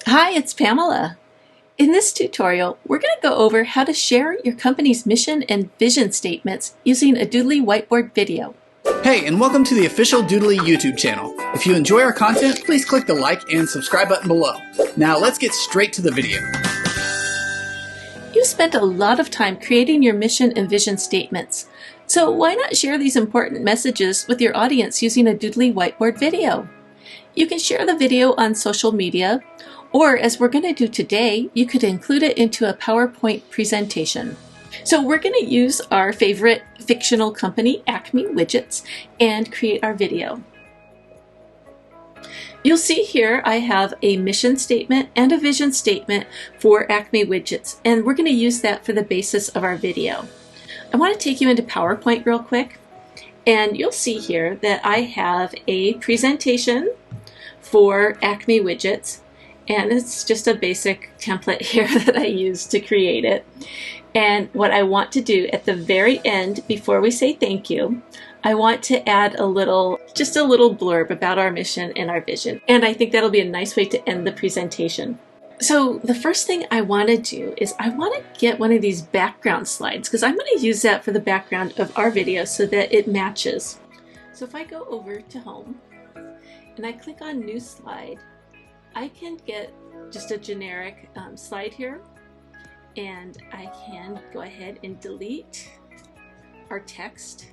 Hi, it's Pamela. In this tutorial, we're going to go over how to share your company's mission and vision statements using a Doodly whiteboard video. Hey, and welcome to the official Doodly YouTube channel. If you enjoy our content, please click the like and subscribe button below. Now let's get straight to the video. You spent a lot of time creating your mission and vision statements, so why not share these important messages with your audience using a Doodly whiteboard video? You can share the video on social media, or as we're going to do today, you could include it into a PowerPoint presentation. So we're going to use our favorite fictional company, Acme Widgets, and create our video. You'll see here I have a mission statement and a vision statement for Acme Widgets, and we're going to use that for the basis of our video. I want to take you into PowerPoint real quick, and you'll see here that I have a presentation for Acme Widgets, and it's just a basic template here that I use to create it. And what I want to do at the very end, before we say thank you, I want to add just a little blurb about our mission and our vision. And I think that'll be a nice way to end the presentation. So the first thing I want to do is I want to get one of these background slides, because I'm going to use that for the background of our video so that it matches. So if I go over to Home and I click on New Slide, I can get just a generic slide here, and I can go ahead and delete our text.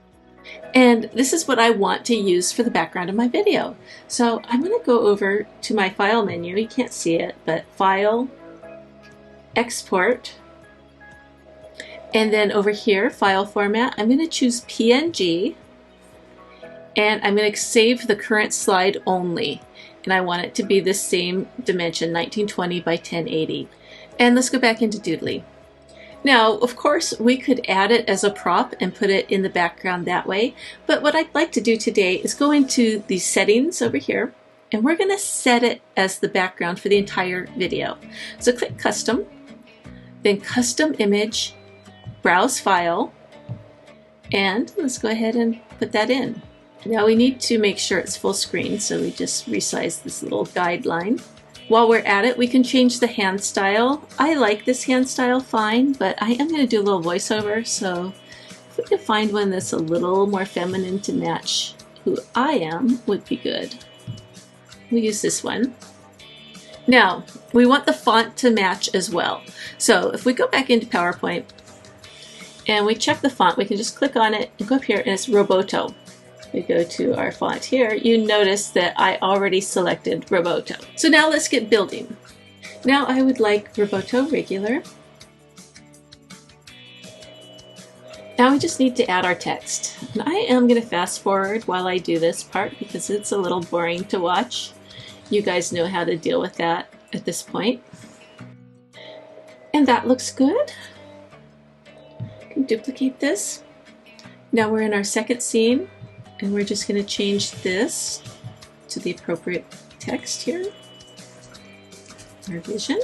And this is what I want to use for the background of my video. So I'm going to go over to my File menu. You can't see it, but File, Export, and then over here, File Format, I'm going to choose PNG, and I'm going to save the current slide only. And I want it to be the same dimension, 1920 by 1080. And let's go back into Doodly. Now, of course, we could add it as a prop and put it in the background that way, but what I'd like to do today is go into the settings over here, and we're going to set it as the background for the entire video. So click Custom, then Custom Image, Browse File, and let's go ahead and put that in. Now we need to make sure it's full screen, so we just resize this little guideline. While we're at it, we can change the hand style. I like this hand style fine, but I am going to do a little voiceover, so if we can find one that's a little more feminine to match who I am, would be good. We'll use this one. Now, we want the font to match as well. So if we go back into PowerPoint and we check the font, we can just click on it and go up here, and it's Roboto. We go to our font here, you notice that I already selected Roboto. So now let's get building. Now I would like Roboto regular. Now we just need to add our text. And I am going to fast forward while I do this part because it's a little boring to watch. You guys know how to deal with that at this point. And that looks good. I can duplicate this. Now we're in our second scene. And we're just going to change this to the appropriate text here. Our vision.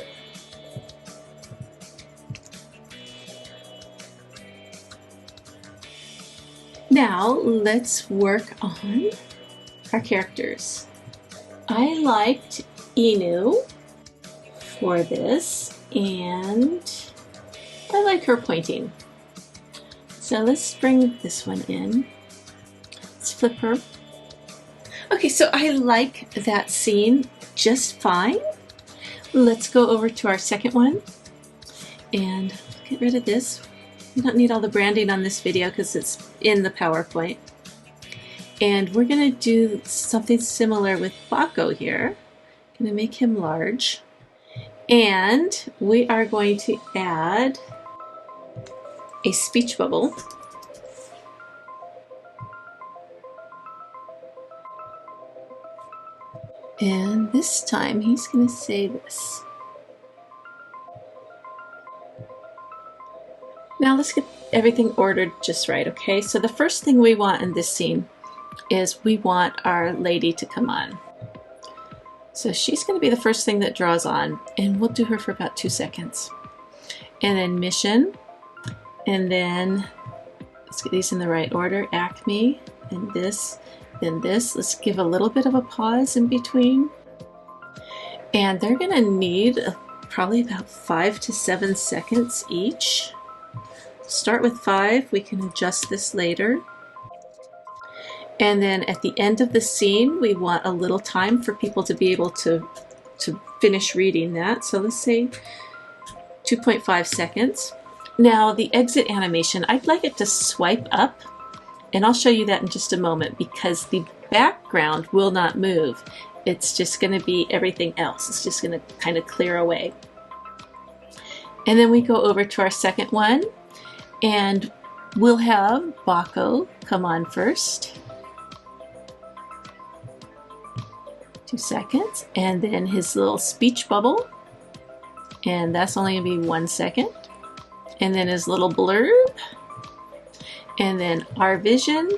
Now let's work on our characters. I liked Inu for this, and I like her pointing. So let's bring this one in. Let's flip her. Okay, so I like that scene just fine. Let's go over to our second one and get rid of this. We don't need all the branding on this video because it's in the PowerPoint. And we're going to do something similar with Baco here. I'm going to make him large. And we are going to add a speech bubble. And this time he's going to say this. Now let's get everything ordered just right, okay? So the first thing we want in this scene is we want our lady to come on. So she's going to be the first thing that draws on, and we'll do her for about 2 seconds. And then mission, and then let's get these in the right order. Acme, and this, then this. Let's give a little bit of a pause in between. And they're going to need probably about 5 to 7 seconds each. Start with 5. We can adjust this later. And then at the end of the scene, we want a little time for people to be able to finish reading that. So let's say 2.5 seconds. Now the exit animation, I'd like it to swipe up, and I'll show you that in just a moment, because the background will not move. It's just going to be everything else. It's just going to kind of clear away. And then we go over to our second one, and we'll have Baco come on first. 2 seconds, and then his little speech bubble, and that's only going to be 1 second. And then his little blurb, and then our vision.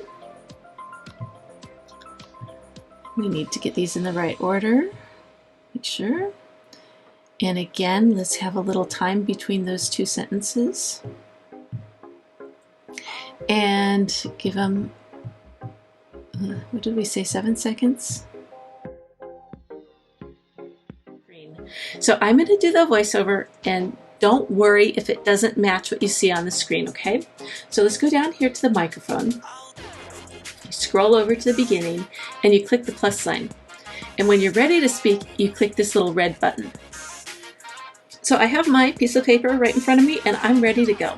We need to get these in the right order, make sure. And again, let's have a little time between those 2 sentences. And give them, what did we say, 7 seconds? So I'm going to do the voiceover, and don't worry if it doesn't match what you see on the screen, okay? So let's go down here to the microphone. You scroll over to the beginning, and you click the plus sign. And when you're ready to speak, you click this little red button. So I have my piece of paper right in front of me, and I'm ready to go.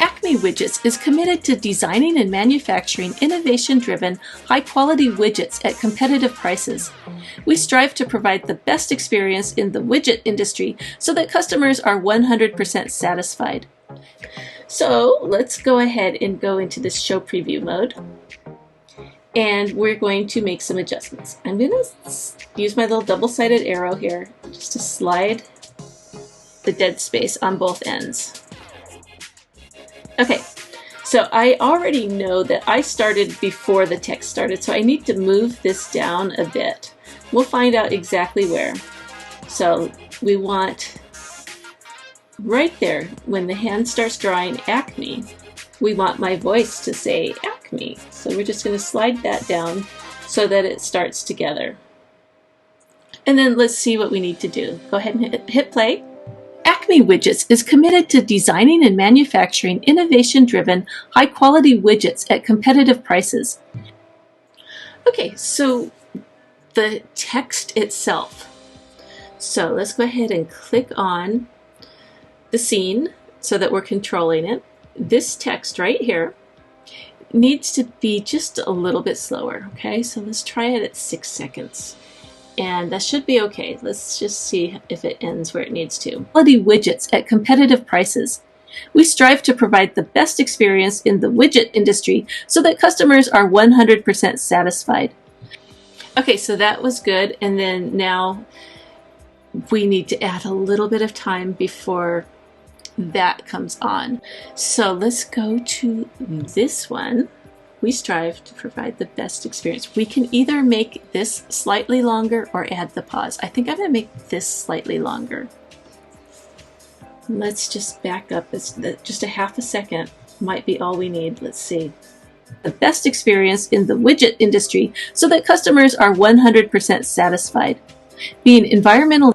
Acme Widgets is committed to designing and manufacturing innovation-driven, high-quality widgets at competitive prices. We strive to provide the best experience in the widget industry so that customers are 100% satisfied. So let's go ahead and go into this show preview mode, and we're going to make some adjustments. I'm going to use my little double-sided arrow here just to slide the dead space on both ends. Okay, so I already know that I started before the text started, so I need to move this down a bit. We'll find out exactly where. So we want right there, when the hand starts drawing Acme, we want my voice to say Acme. So we're just going to slide that down so that it starts together. And then let's see what we need to do. Go ahead and hit play. Acme Widgets is committed to designing and manufacturing innovation-driven, high-quality widgets at competitive prices. Okay, so the text itself. So let's go ahead and click on the scene so that we're controlling it. This text right here needs to be just a little bit slower, okay? So let's try it at 6 seconds. And that should be okay. Let's just see if it ends where it needs to. Quality widgets at competitive prices. We strive to provide the best experience in the widget industry so that customers are 100% satisfied. Okay, so that was good. And then now we need to add a little bit of time before that comes on. So let's go to this one. We strive to provide the best experience. We can either make this slightly longer or add the pause. I think I'm going to make this slightly longer. Let's just back up. It's just a half a second might be all we need. Let's see. The best experience in the widget industry so that customers are 100% satisfied. Being environmental.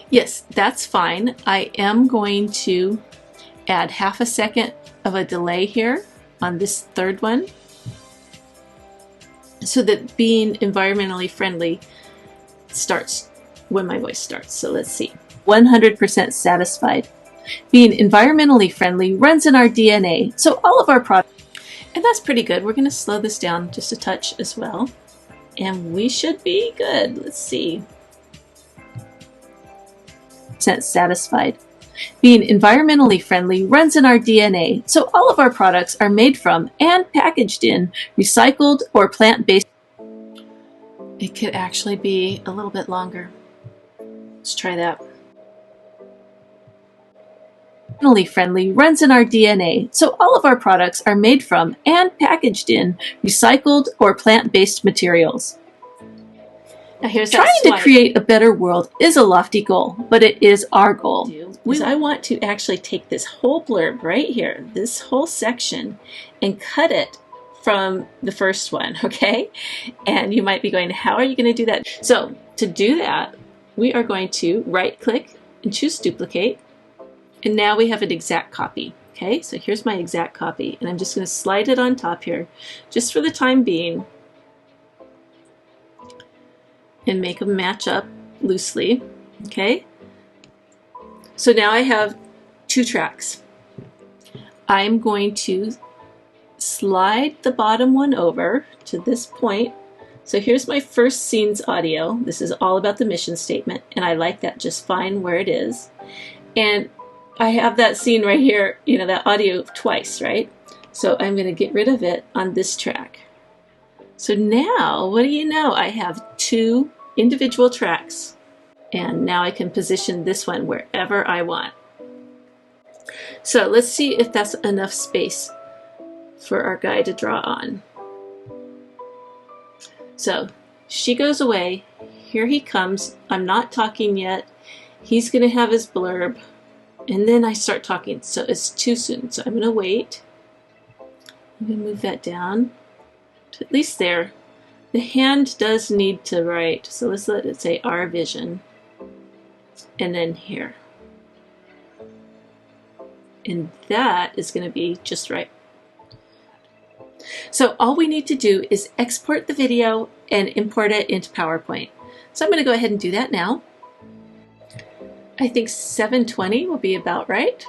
Yes, that's fine. I am going to add half a second of a delay here on this third one, so that being environmentally friendly starts when my voice starts. So let's see. 100% satisfied. Being environmentally friendly runs in our DNA, so all of our products. And that's pretty good. We're going to slow this down just a touch as well. And we should be good. Let's see. Satisfied. Being environmentally friendly runs in our DNA, so all of our products are made from and packaged in recycled or plant-based. It could actually be a little bit longer. Let's try that. Environmentally friendly runs in our DNA, so all of our products are made from and packaged in recycled or plant-based materials. Now here's trying to create a better world is a lofty goal, but it is our goal. I want to actually take this whole blurb right here, this whole section, and cut it from the first one, okay? And you might be going, how are you going to do that? So to do that, we are going to right click and choose duplicate. And now we have an exact copy. Okay, so here's my exact copy, and I'm just going to slide it on top here, just for the time being, and make them match up loosely. Okay, so now I have 2 tracks. I'm going to slide the bottom one over to this point. So here's my first scene's audio. This is all about the mission statement, and I like that just fine where it is. And I have that scene right here, you know, that audio twice, right? So I'm going to get rid of it on this track. So now, what do you know? I have 2 individual tracks. And now I can position this one wherever I want. So let's see if that's enough space for our guy to draw on. So she goes away. Here he comes. I'm not talking yet. He's going to have his blurb. And then I start talking, so it's too soon. So I'm going to wait. I'm going to move that down to at least there. The hand does need to write, so let's let it say our vision. And then here. And that is going to be just right. So all we need to do is export the video and import it into PowerPoint. So I'm going to go ahead and do that now. I think 720 will be about right.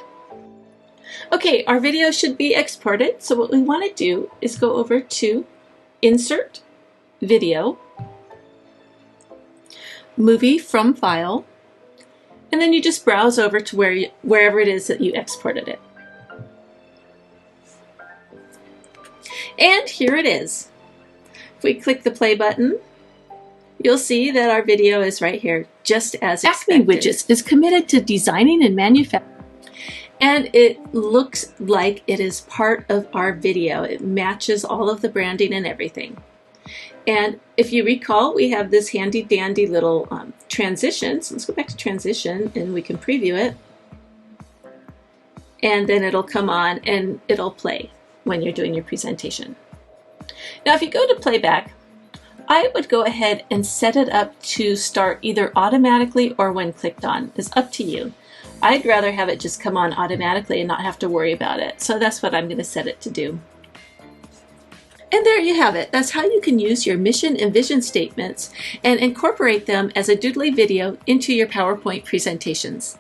Okay, our video should be exported. So what we want to do is go over to Insert, Video, Movie from File, and then you just browse over to wherever it is that you exported it. And here it is. If we click the play button, you'll see that our video is right here, just as expected. Acme Widgets is committed to designing and manufacturing, and it looks like it is part of our video. It matches all of the branding and everything. And if you recall, we have this handy dandy little transition. So let's go back to transition and we can preview it. And then it'll come on and it'll play when you're doing your presentation. Now, if you go to playback, I would go ahead and set it up to start either automatically or when clicked on. It's up to you. I'd rather have it just come on automatically and not have to worry about it. So that's what I'm going to set it to do. And there you have it. That's how you can use your mission and vision statements and incorporate them as a Doodly video into your PowerPoint presentations.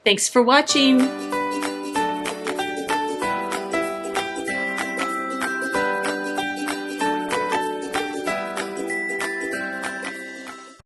Thanks for watching.